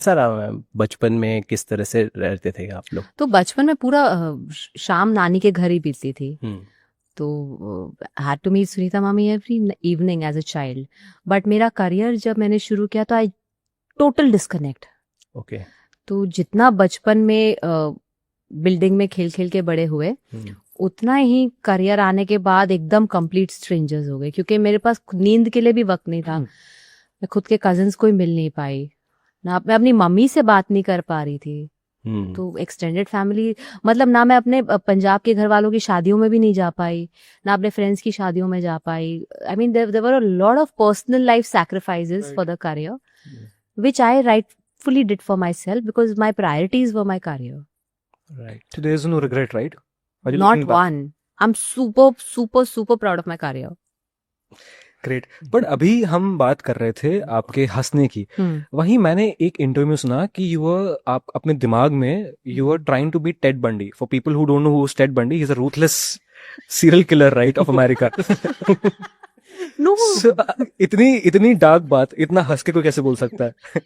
Sir बचपन में किस तरह से रहते थे आप लोग? तो बचपन में पूरा शाम नानी के घर ही बीतती थी। हम्म। तो हैड टू मीट सुनीता मामी every evening as a child. But मेरा करियर जब मैंने शुरू किया तो आई टोटल डिस्कनेक्ट। ओके। तो जितना बचपन में बिल्डिंग में खेल खेल के बड़े हुए, उतना ही करियर आने के बाद एकदम कंप्लीट स्ट्रेंजर्स हो गए, क्योंकि मेरे पास नींद के लिए भी वक्त नहीं था। मैं खुद के कजिन्स को ही मिल नहीं पाई ना, मैं अपनी मम्मी से बात नहीं कर पा रही थी। तो एक्सटेंडेड फैमिली मतलब ना मैं अपने पंजाब के घर वालों की शादियों में भी नहीं जा पाई, ना अपने फ्रेंड्स की शादियों में जा पाई। I mean there were a lot of personal life sacrifices for the career which I rightfully did for myself because my priorities were my career. Right. So there is no regret, right? Are you Not looking back? one. I'm super proud of my career. Great. But अभी हम बात कर रहे थे आपके हंसने की। वहीं मैंने एक इंटरव्यू में सुना कि आप अपने दिमाग में you were trying to be Ted Bundy. For people who don't know who is Ted Bundy, he is a ruthless serial killer, right, of America. No, इतनी डार्क बात इतना हंस के कोई कैसे बोल सकता है?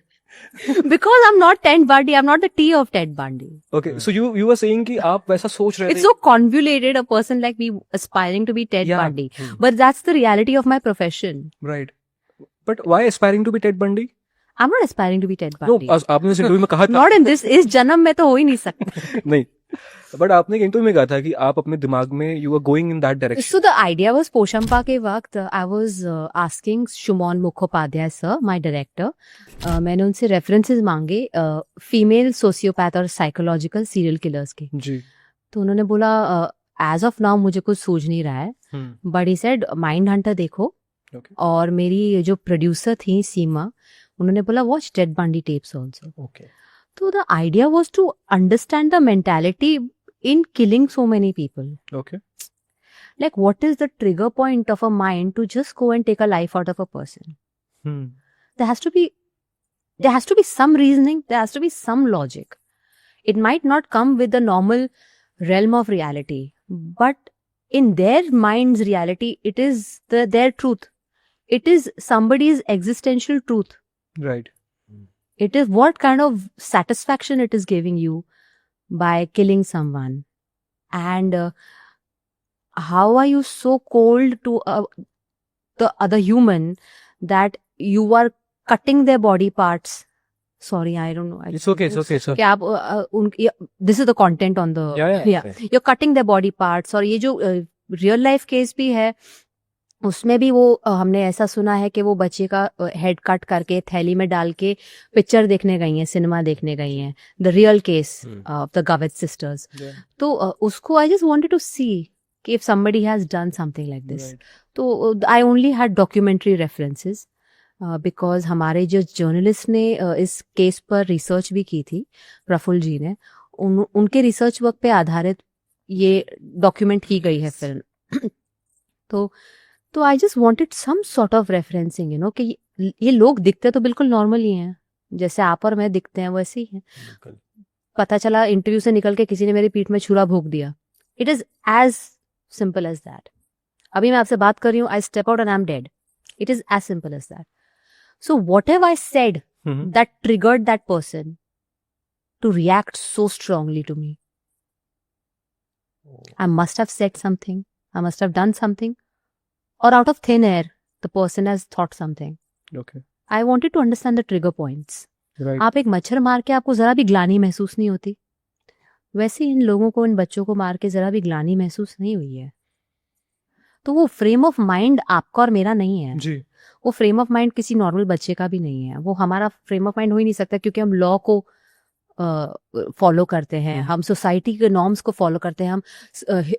because I'm not Ted Bundy. I'm not the T of Ted Bundy. Okay, so you were saying कि आप वैसा सोच रहे थे। It's so convoluted, a person like me aspiring to be Ted Yeah. Bundy. But that's the reality of my profession. Right. But why aspiring to be Ted Bundy? I'm not aspiring to be Ted No, Bundy. आपने इस interview में कहा था। Not in this. इस जन्म में तो हो ही नहीं सकता। नहीं, बट आपने एक इंटरव्यू में कहा था कि आप अपने दिमाग में you are going in that direction. So the idea was Poshampa के वक्त I was asking Shumon Mukhopadhyay sir, my director, मैंने उनसे रेफरेंसेस मांगे फीमेल सोशियोपैथ और साइकोलॉजिकल सीरियल किलर्स के। जी। तो उन्होंने बोला एज ऑफ नाउ मुझे कुछ सूझ नहीं रहा है, but he said mind Hunter देखो। Okay. और मेरी जो प्रोड्यूसर थी सीमा, उन्होंने बोला watch Ted Bundy tapes also. Okay. तो the idea was to understand the mentality in killing so many people. Okay. Like, what is the trigger point of a mind to just go and take a life out of a person? There has to be some reasoning. There has to be some logic. It might not come with the normal realm of reality, but in their mind's reality, it is their truth. It is somebody's existential truth. Right. It is what kind of satisfaction it is giving you by killing someone. And how are you so cold to the other human that you are cutting their body parts? Sorry, I don't know. It's okay, sir. कि आप this is the content on the Yeah. You're cutting their body parts. और ये जो real life case भी है, उसमें भी वो हमने ऐसा सुना है कि वो बच्चे का हेड कट करके थैली में डाल के पिक्चर देखने गई हैं, सिनेमा देखने गई हैं। The real case of the Gavit sisters. तो उसको I just wanted to see कि if somebody has done something like this. तो I only had documentary references because हमारे जो जर्नलिस्ट ने इस केस पर रिसर्च भी की थी, प्रफुल्ल जी ने, उनके रिसर्च वर्क पे आधारित ये डॉक्यूमेंट की गई है फिल्म। तो I just wanted some sort of referencing, you know, कि ये लोग दिखते तो बिल्कुल नॉर्मल ही हैं, जैसे आप और मैं दिखते हैं वैसे ही हैं। पता चला इंटरव्यू से निकल के किसी ने मेरी पीठ में छुरा भोंक दिया। It is as simple as that. अभी मैं आपसे बात कर रही हूँ, I step out and I am dead. It is as simple as that. So whatever I said that triggered that person to react so strongly to me, I must have said something, I must have done something, or out of thin air the person has thought something. Okay. I wanted to understand the trigger points. Right. आप एक मच्छर मार के आपको जरा भी ग्लानि महसूस नहीं होती, वैसे इन लोगों को, इन बच्चों को मार के जरा भी ग्लानि महसूस नहीं हुई है। तो वो फ्रेम ऑफ माइंड आपका और मेरा नहीं है जी। वो फ्रेम ऑफ माइंड किसी नॉर्मल बच्चे का भी नहीं है। वो हमारा फ्रेम ऑफ माइंड हो ही नहीं सकता, क्योंकि हम लॉ को फॉलो करते हैं, हम सोसाइटी के नॉर्म्स को फॉलो करते हैं,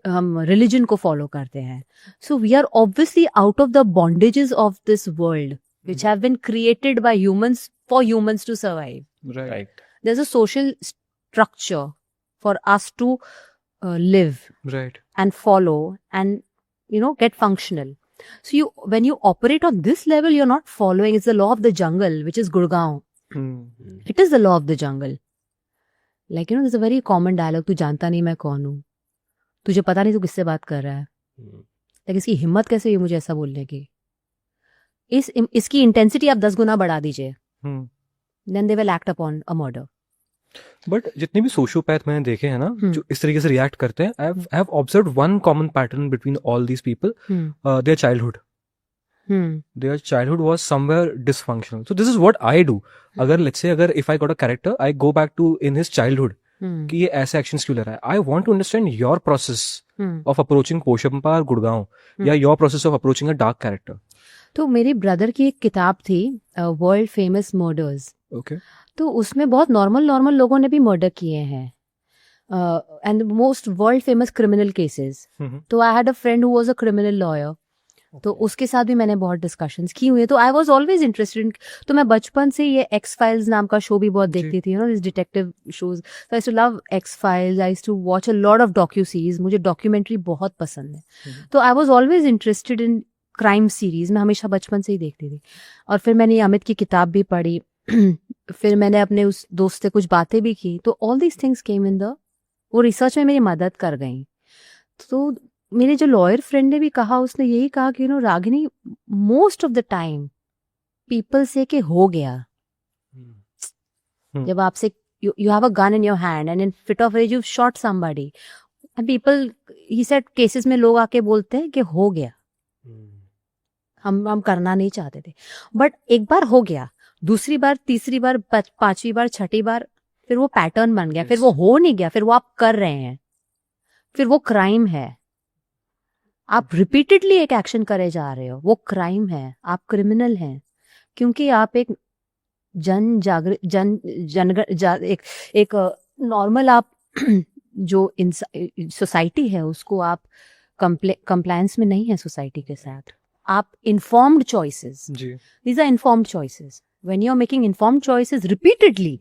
हम रिलीजन को फॉलो करते हैं। So we are obviously out of the bondages of this world which have been created by humans for humans to survive. Right. There is a social structure for us to live Right. and follow and, you know, get functional. So when you operate on this level, you're not following. It's the law of the jungle, which is Gurgaon. It is the law of the jungle. Like, you know, there's a very common dialogue, तू जानता नहीं मैं कौन हूँ, तुझे पता नहीं तू किससे बात कर रहा है। लेकिन इसकी हिम्मत कैसे हुई मुझे ऐसा बोलने की? इसकी इंटेंसिटी आप 10 गुना बढ़ा दीजिए। then they will act upon a murder. But जितने भी सोशियोपैथ मैंने देखे हैं ना जो इस तरीके से रिएक्ट करते हैं, I have observed one common pattern between all these people, their childhood. Their childhood was somewhere dysfunctional. So this is what I do. अगर if I got a character, I go back to in his childhood. कि ये ऐसे actions क्यों ले रहा है. I want to understand your process of approaching Poshampa और गुड़गांव, या your process of approaching a dark character. तो मेरे ब्रदर की एक किताब थी वर्ल्ड फेमस मर्डर्स. Okay. तो उसमें बहुत नॉर्मल लोगों ने भी मर्डर किए हैं, and most world famous criminal cases. तो I had a friend who was a criminal lawyer, तो उसके साथ भी मैंने बहुत डिस्कशंस की हुई है. तो आई वाज ऑलवेज इंटरेस्टेड. तो मैं बचपन से ये एक्स फाइल्स नाम का शो भी बहुत देखती थी, you know, this detective shows. I used to love X Files, I used to watch a lot of docu series. मुझे डॉक्यूमेंट्री बहुत पसंद है. तो I was always interested in crime series. मैं हमेशा बचपन से ही देखती थी. और फिर मैंने अमित की किताब भी पढ़ी. फिर मैंने अपने उस दोस्त से कुछ बातें भी की. तो all these things came in the, वो रिसर्च में मेरी मदद कर गई. तो मेरे जो लॉयर फ्रेंड ने भी कहा, उसने यही कहा कि you know Ragini, most of the time people से कि हो गया. जब आपसे you have a gun in your hand and in fit of rage you've shot somebody, and people, he said, cases में लोग आके बोलते हैं कि हो गया, हम करना नहीं चाहते थे, बट एक बार हो गया, दूसरी बार, तीसरी बार, पांचवी बार, छठी बार, फिर वो पैटर्न बन गया. फिर वो हो नहीं गया, फिर वो आप कर रहे हैं, फिर वो क्राइम है. आप रिपीटेडली एक एक्शन करे जा रहे हो, वो क्राइम है, आप क्रिमिनल हैं. क्योंकि आप एक एक नॉर्मल आप जो सोसाइटी है उसको आप कंप्लायंस में नहीं है सोसाइटी के साथ. आप informed choices, these are informed choices. When you are making informed choices repeatedly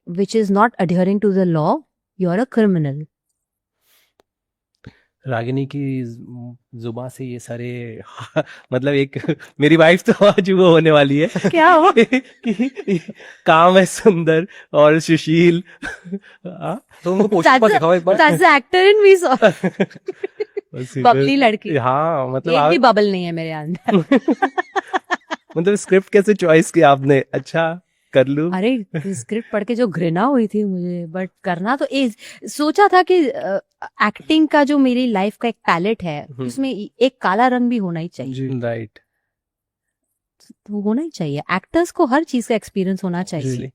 which is not adhering to the law, you are a criminal. Ragini की जुबान से ये सारे मतलब एक मेरी वाइफ तो आज वो होने वाली है. क्या हो? कि काम है सुंदर और सुशील. तो उनको पोशंपा दिखाओ एक बार. That's the actor in me, so. Babli लड़की. हाँ, मतलब एक भी बबल नहीं है मेरे अंदर. मतलब स्क्रिप्ट कैसे चॉइस किया आपने? अच्छा, कर लूं. अरे स्क्रिप्ट पढ़ के जो घृणा हुई थी मुझे, बट करना तो सोचा था कि एक्टिंग का जो मेरी लाइफ का एक पैलेट है उसमें एक काला रंग भी होना ही चाहिए. राइट. तो होना ही चाहिए. एक्टर्स को हर चीज का एक्सपीरियंस होना चाहिए.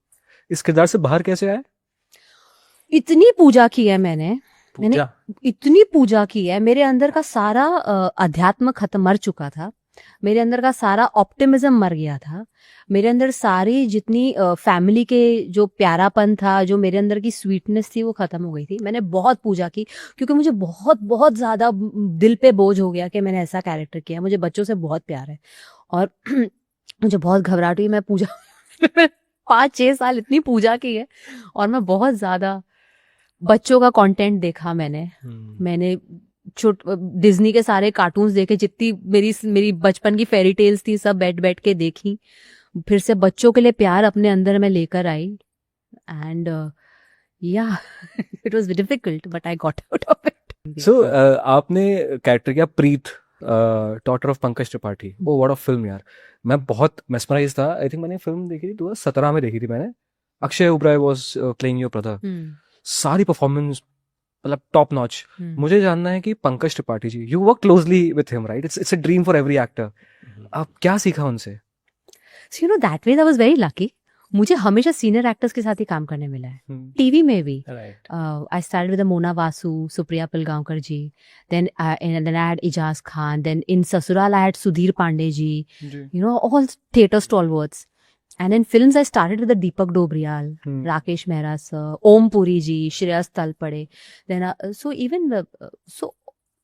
इस किरदार से बाहर कैसे आए? इतनी पूजा की है मैंने इतनी पूजा की है. मेरे अंदर का सारा अध्यात्म खत्म, मर चुका था. मेरे अंदर का सारा ऑप्टिमिज्म मर गया था. मेरे अंदर सारी जितनी फैमिली के जो प्यारापन था, जो मेरे अंदर की स्वीटनेस थी, वो खत्म हो गई थी. मैंने बहुत पूजा की क्योंकि मुझे बहुत बहुत ज्यादा दिल पे बोझ हो गया कि मैंने ऐसा कैरेक्टर किया. मुझे बच्चों से बहुत प्यार है और मुझे बहुत घबराहट हुई. मैं पूजा 5-6 साल इतनी पूजा की है और मैं बहुत ज्यादा बच्चों का कंटेंट देखा. मैंने डिज्नी के सारे कार्टून्स देखे, जितनी मेरी बचपन की फेरी टेल्स थी सब बैठ के देखी. फिर से बच्चों के लिए प्यार अपने अंदर में लेकर आई. And yeah it was difficult but I got out of it. So आपने कैरेक्टर किया प्रीत, डॉटर ऑफ पंकज त्रिपाठी. वो व्हाट ऑफ फिल्म यार. मैं बहुत मेस्मराइज था. आई थिंक मैंने फिल्म देखी थी 2017 में देखी थी मैंने. Akshay Oberoi was playing your brother. सारी परफॉर्मेंस मतलब टॉप नॉच. मुझे जानना है कि Pankaj Tripathi ji, you work closely with him, right? It's a dream for every actor. आप क्या सीखा उनसे? So, you know, that way I was very lucky. मुझे हमेशा सीनियर एक्टर्स के साथ ही काम करने मिला है. टीवी में भी. I started with Mona Vasu, Supriya Pilgaonkar ji. Then I had Ijaz Khan. Then in Sasural I had Sudhir Pandey ji. You know, all theatre stalwarts. And in films I started with the Deepak Dobriyal, Rakesh Mehra sir, Om Puri ji, Shreyas Talpade. Then so even so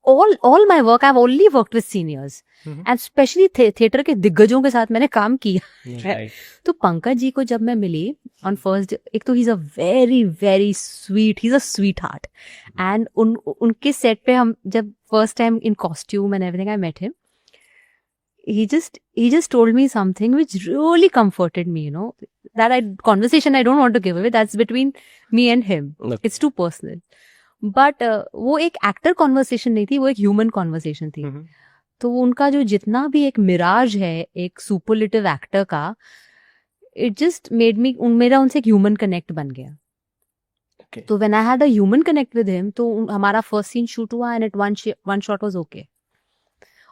all my work I've only worked with seniors. And especially theatre के दिग्गजों के साथ मैंने काम किया. तो पंकज जी को जब मैं मिली on first, एक तो he's a very very sweet, he's a sweetheart. And उनके सेट पे हम जब first time in costume and everything I met him, he just told me something which really comforted me, you know, that conversation I don't want to give away, that's between me and him. It's too personal. But वो एक actor conversation नहीं थी, वो एक human conversation थी. तो उनका जो जितना भी एक मिराज है एक सुपरलेटिव एक्टर का, इट जस्ट मेड मी, मेरा उनसे एक ह्यूमन कनेक्ट बन गया. Okay. तो when I had a human connect with him, तो हमारा फर्स्ट सीन शूट हुआ and it one shot was okay.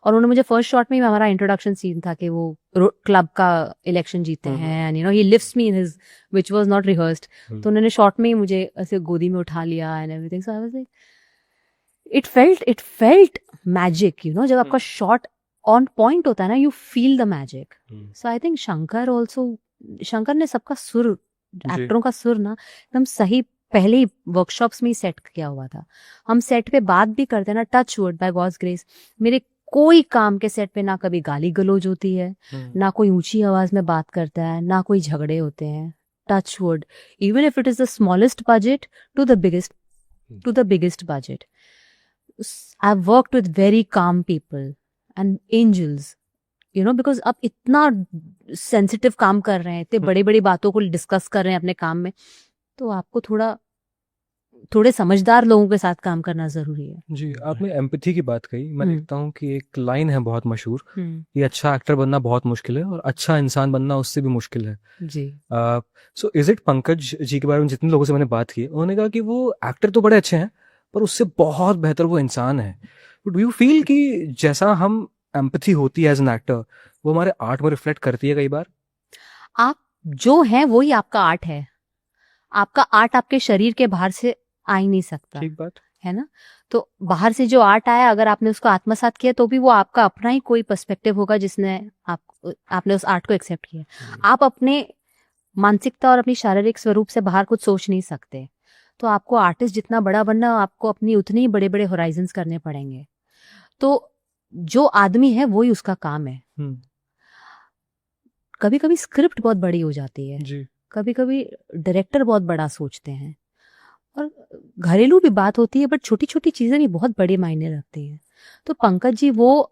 और उन्होंने मुझे फर्स्ट शॉट में ही, हमारा इंट्रोडक्शन सीन था कि वो क्लब का इलेक्शन जीते हैं and you know he lifts me in his, which was not rehearsed. तो उन्होंने शॉट में ही मुझे ऐसे गोदी में उठा लिया and everything. So I was like, it felt magic, you know. जब आपका शॉट ऑन पॉइंट होता है ना, you feel the magic. So I think Shankar ने सबका सुर, एक्टरों का सुर ना एकदम सही पहले ही वर्कशॉप्स में ही सेट किया हुआ था. हम सेट पे बात भी करते हैं ना, touch wood, by God's grace, मेरे कोई काम के सेट पे ना कभी गाली गलौज होती है, ना कोई ऊंची आवाज में बात करता है, ना कोई झगड़े होते हैं. Touch wood, even if it is the smallest budget to the biggest budget. I have worked with very calm people and angels, you know, because आप इतना सेंसिटिव काम कर रहे हैं, इतने बड़ी बड़ी बातों को डिस्कस कर रहे हैं अपने काम में, तो आपको थोड़े समझदार लोगों के साथ काम करना जरूरी है. जी, आपने एम्पैथी की बात कही. मैं देखता हूँ कि एक लाइन है बहुत मशहूर, कि अच्छा एक्टर बनना बहुत मुश्किल है और अच्छा इंसान बनना उससे भी मुश्किल है. जी. So is it, Pankaj ji के बारे में जितने लोगों से मैंने बात की, उन्होंने कहा कि वो एक्टर तो बड़े अच्छे हैं पर उससे बहुत बेहतर वो इंसान है. डू यू फील कि जैसा हम एम्पैथी होती है एज एन एक्टर, वो हमारे आर्ट में रिफ्लेक्ट करती है कई बार? आप जो हैं वही आपका आर्ट है. आपका आर्ट आपके शरीर के बाहर से आ ही नहीं सकता. ठीक बात है ना. तो बाहर से जो आर्ट आया, अगर आपने उसको आत्मसात किया, तो भी वो आपका अपना ही कोई पर्सपेक्टिव होगा जिसने आपने उस आर्ट को एक्सेप्ट किया. आप अपने मानसिकता और अपनी शारीरिक स्वरूप से बाहर कुछ सोच नहीं सकते. तो आपको आर्टिस्ट जितना बड़ा बनना, आपको अपनी उतनी ही बड़े बड़े होराइजन्स करने पड़ेंगे. तो जो आदमी है वही उसका काम है. कभी कभी स्क्रिप्ट बहुत बड़ी हो जाती है जी. कभी कभी डायरेक्टर बहुत बड़ा सोचते हैं, और घरेलू भी बात होती है, बट छोटी छोटी चीजें भी बहुत बड़े मायने रखती हैं. तो पंकज जी वो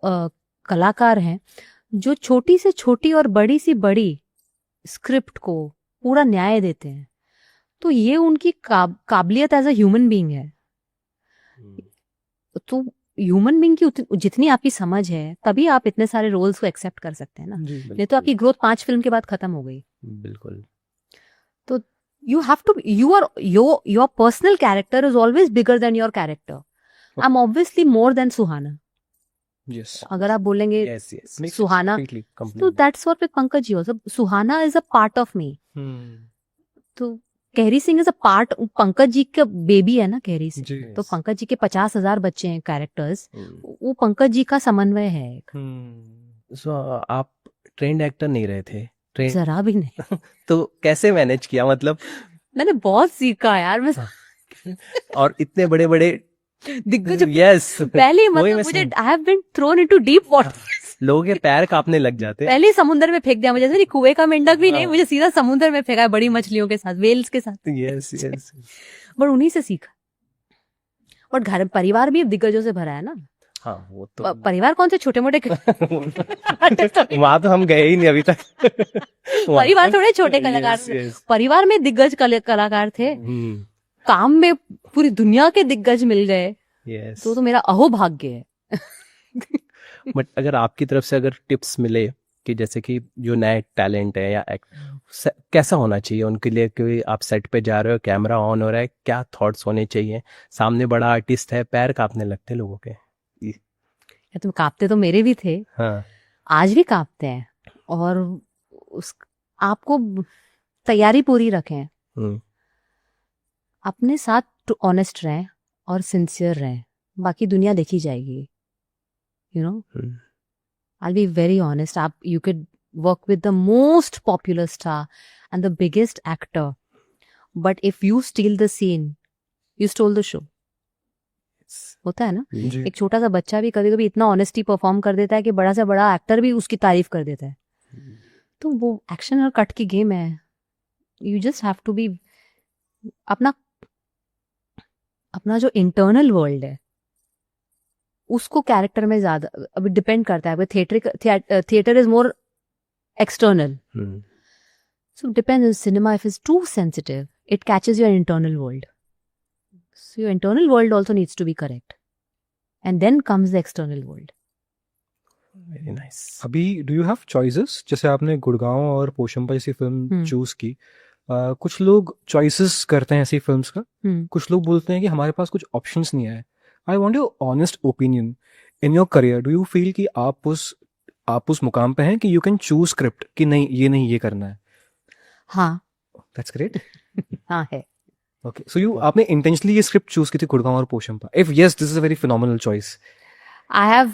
कलाकार हैं जो छोटी से छोटी और बड़ी सी बड़ी स्क्रिप्ट को पूरा न्याय देते हैं. तो ये उनकी काबिलियत एज अ ह्यूमन बीइंग है. तो ह्यूमन बीइंग की जितनी आपकी समझ है, तभी आप इतने सारे रोल्स को एक्सेप्ट कर सकते हैं ना. नहीं तो आपकी ग्रोथ 5 फिल्म के बाद खत्म हो गई. बिल्कुल. तो you have to, your personal character is always bigger than your character. I'm obviously more than Suhana. Yes. अगर आप बोलेंगे Yes. Makes सुहाना, completely. तो that's what with Pankaj ji also. Suhana is a part of me. तो Kehri Singh is a part, Pankaj ji का baby है ना कहरी सिंह. जी. तो पंकज जी के 50,000 बच्चे हैं कैरेक्टर्स, वो पंकज जी का समन्वय है एक. So, आप ट्रेंड एक्टर नहीं रहे थे? जरा भी नहीं. तो कैसे मैनेज किया, मतलब? मैंने बहुत सीखा यार. मैं और इतने बड़े बड़े दिग्गज, यस, पहले मतलब मुझे I have been thrown into deep water. लोगों के पैर कांपने लग जाते. पहले ही समुद्र में फेंक दिया मुझे, जैसे कुएं का मेंढक भी नहीं, मुझे सीधा समुद्र में फेंका है, बड़ी मछलियों के साथ, वेल्स के साथ. यस. बट उन्हीं से सीखा. और घर परिवार भी दिग्गजों से भरा है ना. हाँ, वो तो परिवार कौन से छोटे मोटे वहां तो हम गए ही नहीं अभी तक. परिवार थोड़े छोटे कलाकार थे. परिवार में दिग्गज कलाकार थे. काम में पूरी दुनिया के दिग्गज मिल गए. तो मेरा अहोभाग्य है. बट अगर आपकी तरफ से अगर टिप्स मिले कि जैसे कि जो नए टैलेंट है या कैसा होना चाहिए उनके लिए, कि आप सेट पे जा रहे हो, कैमरा ऑन हो रहा है, क्या थॉट्स होने चाहिए? सामने बड़ा आर्टिस्ट है, पैर कांपने लगते लोगों के. तो कांपते तो मेरे भी थे. हाँ. आज भी कांपते हैं. और आपको तैयारी पूरी रखें. अपने साथ ऑनेस्ट रहें और सिंसियर रहें. बाकी दुनिया देखी जाएगी. You know, I'll be very honest. You could work with the most popular star and the biggest actor, but if you steal the scene, you stole the show. होता है ना. एक छोटा सा बच्चा भी कभी कभी इतना ऑनेस्टी परफॉर्म कर देता है कि बड़ा से बड़ा एक्टर भी उसकी तारीफ कर देता है. तो वो एक्शन और कट की गेम है. You just have to be अपना जो इंटरनल वर्ल्ड है उसको कैरेक्टर में ज्यादा अभी डिपेंड करता है. Theatre is more external, so depends on cinema. If is too sensitive, it catches your internal world. So your internal world also needs to be correct, and then comes the external world. Very nice. अभी do you have choices? जैसे आपने गुड़गांव और पोशंपा जैसी film choose की, कुछ लोग choices करते हैं ऐसी फिल्म्स का, कुछ लोग बोलते हैं कि हमारे पास कुछ ऑप्शंस नहीं है। I want your honest opinion in your career, do you feel कि आप उस मुकाम पे हैं कि यू कैन चूज स्क्रिप्ट कि नहीं ये करना है? हाँ दैट्स ग्रेट। हाँ है। ओके, सो आपने इंटेंशनली ये स्क्रिप्ट चूज की थी गुड़गांव और Poshampa? If yes, this is a very phenomenal choice. I have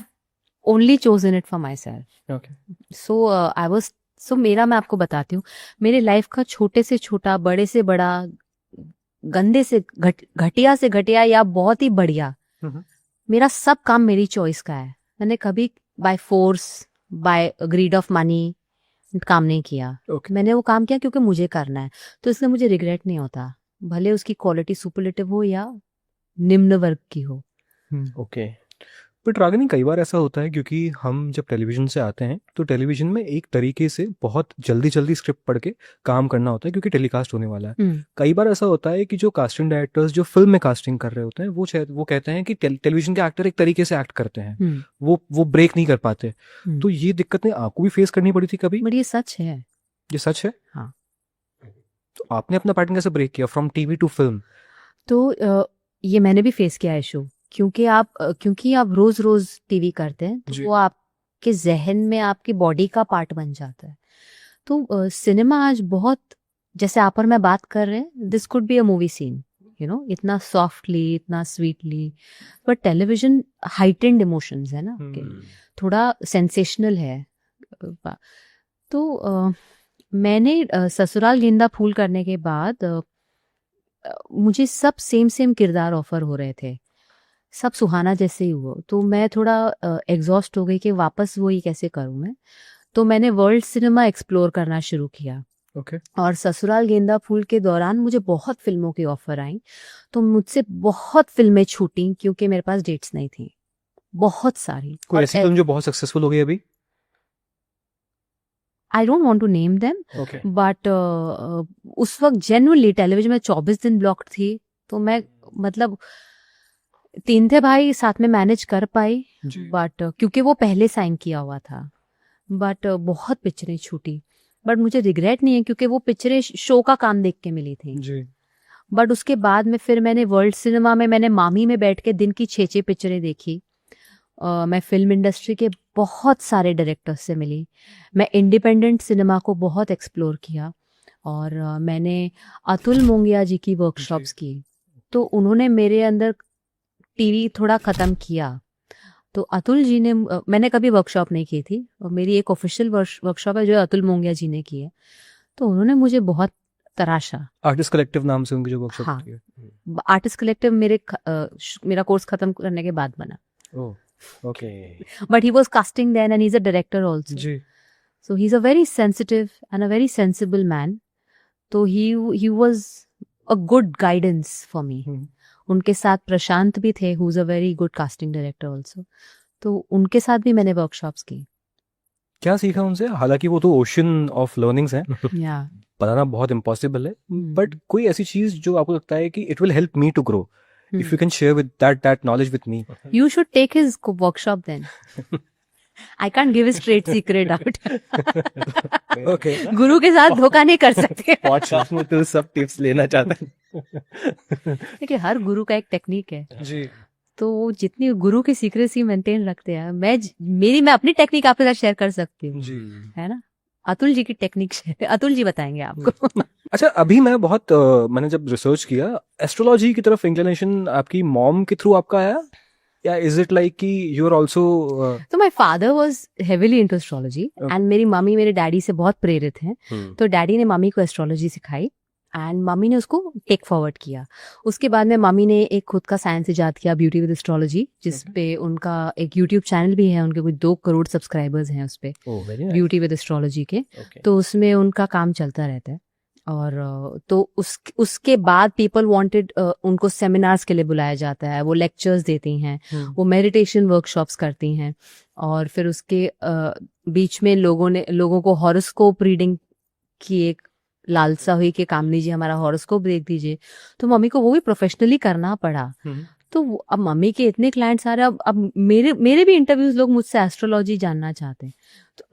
only chosen it for my self. Okay, so मेरा, मैं आपको बताती हूँ, मेरे लाइफ का छोटे से छोटा, बड़े से बड़ा, गंदे से घटिया से घटिया या बहुत ही बढ़िया, मेरा सब काम मेरी चॉइस का है। मैंने कभी by force, by greed of money काम नहीं किया। ओके। मैंने वो काम किया क्योंकि मुझे करना है, तो इसलिए मुझे रिग्रेट नहीं होता, भले उसकी क्वालिटी सुपरलेटिव हो या निम्न वर्ग की हो। ओके। बट रागिनी, कई बार ऐसा होता है क्योंकि हम जब टेलीविजन से आते हैं तो टेलीविजन में एक तरीके से बहुत जल्दी जल्दी स्क्रिप्ट पढ़ के काम करना होता है क्योंकि टेलीकास्ट होने वाला है। कई बार ऐसा होता है कि जो कास्टिंग डायरेक्टर्स जो फिल्म में कास्टिंग कर रहे होते हैं वो कहते हैं कि टेलीविजन के एक्टर एक तरीके से एक्ट करते हैं, वो ब्रेक नहीं कर पाते। तो ये दिक्कतें आपको भी फेस करनी पड़ी थी कभी? बट ये सच है। ये सच है? हाँ। तो आपने अपना पैटर्न कैसे ब्रेक किया फ्रॉम टीवी टू फिल्म? तो ये मैंने भी फेस किया है इशू, क्योंकि आप रोज रोज टीवी करते हैं तो वो आपके जहन में आपकी बॉडी का पार्ट बन जाता है। तो सिनेमा आज बहुत, जैसे आप और मैं बात कर रहे हैं, this could be a movie scene, इतना सॉफ्टली, इतना sweetly, but television heightened emotions है ना आपके, थोड़ा सेंसेशनल है। तो मैंने ससुराल गेंदा फूल करने के बाद मुझे सब सेम किरदार ऑफर हो रहे थे, सब सुहाना जैसे ही हुआ, तो मैं थोड़ा एग्जॉस्ट हो गई कि वापस वही कैसे करूं मैं। तो मैंने वर्ल्ड सिनेमा एक्सप्लोर करना शुरू किया। ओके। और ससुराल गेंदा फूल के दौरान मुझे बहुत फिल्मों की ऑफर आई, तो मुझसे बहुत फिल्में छूटी क्योंकि मेरे पास डेट्स नहीं थी, बहुत सारी। कोई ऐसी फिल्म जो बहुत सक्सेसफुल हो गई अभी? I don't want to name them, but उस वक्त जेन्युइनली टेलीविजन में 24 दिन ब्लॉक्ड थी, तो मैं मतलब 3 थे भाई, साथ में मैनेज कर पाई, बट क्योंकि वो पहले साइन किया हुआ था। बट बहुत पिक्चरें छूटी, बट मुझे रिग्रेट नहीं है क्योंकि वो पिक्चरें शो का काम देख के मिली थी जी। बट उसके बाद में फिर मैंने वर्ल्ड सिनेमा में, मैंने मामी में बैठ के दिन की 6 पिक्चरें देखी। मैं फिल्म इंडस्ट्री के बहुत सारे डायरेक्टर्स से मिली, मैं इंडिपेंडेंट सिनेमा को बहुत एक्सप्लोर किया, और मैंने अतुल मोंगिया जी की वर्कशॉप्स की, तो उन्होंने मेरे अंदर टीवी थोड़ा ख़त्म किया। तो अतुल जी ने, मैंने कभी वर्कशॉप नहीं की थी, और मेरी एक ऑफिशियल वर्कशॉप है जो अतुल मोंगिया जी ने की है, तो उन्होंने मुझे बहुत तराशा। आर्टिस्ट कलेक्टिव नाम से उनकी जो वर्कशॉप हाँ, है। आर्टिस्ट कलेक्टिव मेरा कोर्स खत्म करने के बाद बना। Okay. But he was casting then, and he's a director also. जी। So he's a very sensitive and a very sensible man. So he was a good guidance for me. उनके साथ प्रशांत भी थे, who's a very good casting director also. तो उनके साथ भी मैंने वर्कशॉप्स की। क्या सीखा उनसे? हालांकि वो तो ओशन ऑफ लर्निंग्स हैं, या बताना बहुत इम्पॉसिबल है, बट कोई ऐसी चीज जो आपको लगता है कि it will help me to grow, if you can share with that knowledge with me? You should take his workshop then. I can't give his trade secret out. Okay. गुरु के साथ धोखा नहीं कर सकते। पॉडकास्ट में तो सब टिप्स लेना चाहता है। देखिए, हर गुरु का एक टेक्निक है, जी। तो वो जितनी गुरु की सीक्रेसी मेंटेन रखते हैं, मैं अपनी टेक्निक आपके साथ शेयर कर सकती हूँ, है ना। अतुल जी की टेक्निक अतुल जी बताएंगे आपको। अच्छा, अभी मैंने जब रिसर्च किया, एस्ट्रोलॉजी की तरफ इंक्लिनेशन आपकी मॉम के थ्रू आपका आया, या इज इट लाइक कि यू आर आल्सो? तो my father was heavily into astrology, and मेरी मम्मी मेरे डैडी से बहुत प्रेरित हैं, तो डैडी ने मम्मी को एस्ट्रोलॉजी सिखाई, एंड मम्मी ने उसको टेक फॉरवर्ड किया। उसके बाद में मम्मी ने एक खुद का साइंस इजाद किया, ब्यूटी विद एस्ट्रोलॉजी, जिस पे उनका एक यूट्यूब चैनल भी है, उनके कुछ 2 करोड़ सब्सक्राइबर्स हैं उस पे, ब्यूटी विद एस्ट्रोलॉजी के। तो उसमें उनका काम चलता रहता है, और तो उसके बाद पीपल वांटेड, उनको सेमिनार्स के लिए बुलाया जाता है, वो लेक्चर्स देती हैं, वो मेडिटेशन वर्कशॉप्स करती हैं, और फिर उसके बीच में लोगों को हॉरोस्कोप रीडिंग की एक लालसा हुई कि कामनी जी हमारा हॉरोस्कोप देख दीजिए, तो मम्मी को वो भी प्रोफेशनली करना पड़ा। तो अब मम्मी के इतने क्लाइंट्स आ रहे हैं, अब मेरे भी इंटरव्यूज लोग मुझसे एस्ट्रोलॉजी जानना चाहते हैं। तो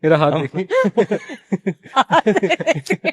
मेरा हाथ देखिए।